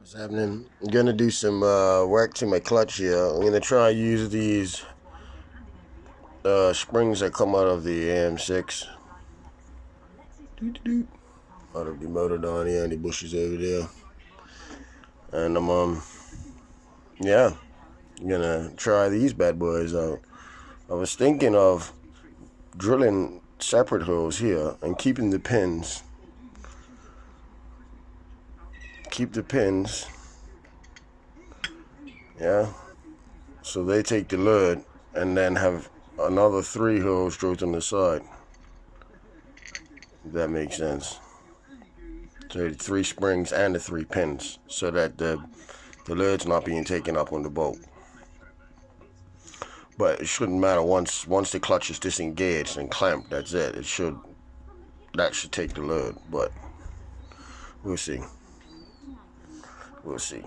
What's happening? I'm gonna do some work to my clutch here. I'm gonna try and use these springs that come out of the AM6. Out of the motor down here and the bushes over there. And yeah, I'm gonna try these bad boys out. I was thinking of drilling separate holes here and keeping the pins. Keep the pins. Yeah. So they take the lid and then have another 3 holes drilled on the side. If that makes sense. So the 3 springs and the 3 pins, so that the lid's not being taken up on the bolt. But it shouldn't matter once the clutch is disengaged and clamped. That's it. That should take the lid, but we'll see. We'll see.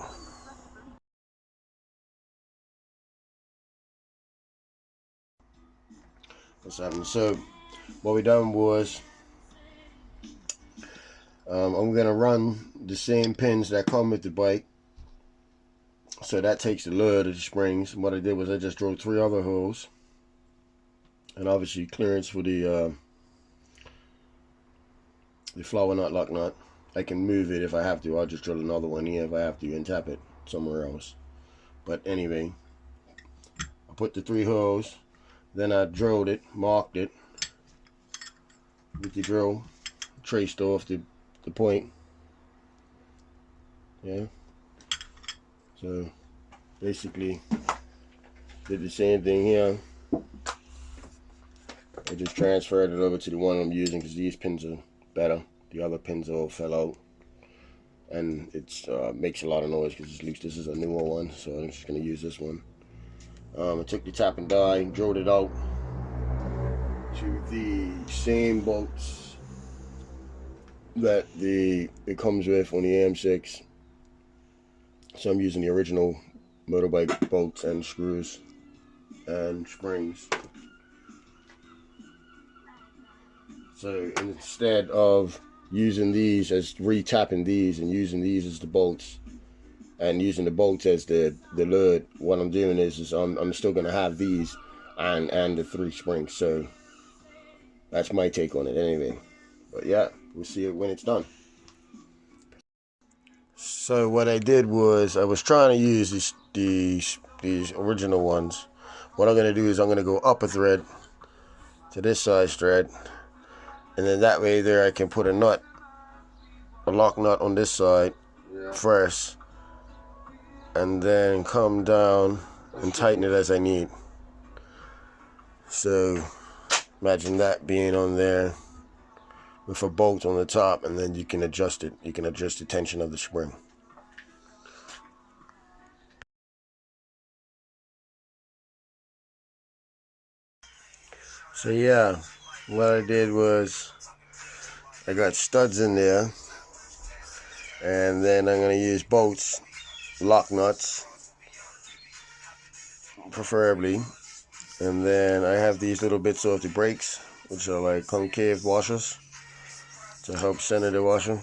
What's happening? So what we done was I'm gonna run the same pins that come with the bike. So that takes the lid of the springs. And what I did was I just drilled 3 other holes, and obviously clearance for the flower nut, lock nut. I can move it if I have to. I'll just drill another one here if I have to and tap it somewhere else. But anyway, I put the 3 holes, then I drilled it, marked it with the drill, traced off the point. Yeah. So basically did the same thing here. I just transferred it over to the one I'm using because these pins are better. The other pins all fell out, and it makes a lot of noise because it's loose. This is a newer one, so I'm just going to use this one. I took the tap and die, drilled it out to the same bolts that it comes with on the AM6. So I'm using the original motorbike bolts and screws and springs. So instead of using these as retapping these and using these as the bolts and using the bolts as the lid, what I'm doing is I'm still gonna have these and the 3 springs. So that's my take on it anyway. But yeah, we'll see it when it's done. So what I did was I was trying to use these original ones. What I'm gonna do is I'm gonna go up a thread to this size thread, and then that way there I can put a lock nut on this side first, and then come down and tighten it as I need. So imagine that being on there with a bolt on the top, and then you can adjust it. You can adjust the tension of the spring. So yeah, what I did was I got studs in there, and then I'm going to use bolts, lock nuts preferably, and then I have these little bits off the brakes, which are like concave washers to help center the washer.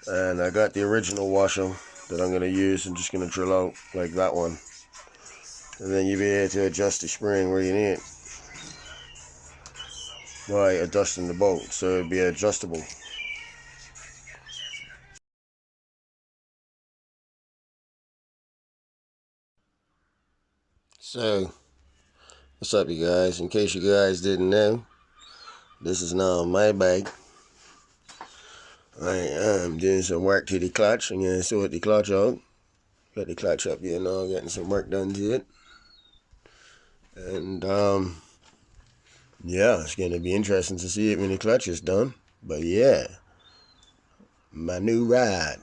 And I got the original washer that I'm going to use. I'm just going to drill out like that one, and then you'll be able to adjust the spring where you need it by adjusting the bolt, so it'll be adjustable. So what's up, you guys? In case you guys didn't know, this is now my bike. I am doing some work to the clutch. I'm going to sort the clutch out. Got the clutch up here now, getting some work done to it. And yeah, it's going to be interesting to see it when the clutch is done. But yeah, my new ride.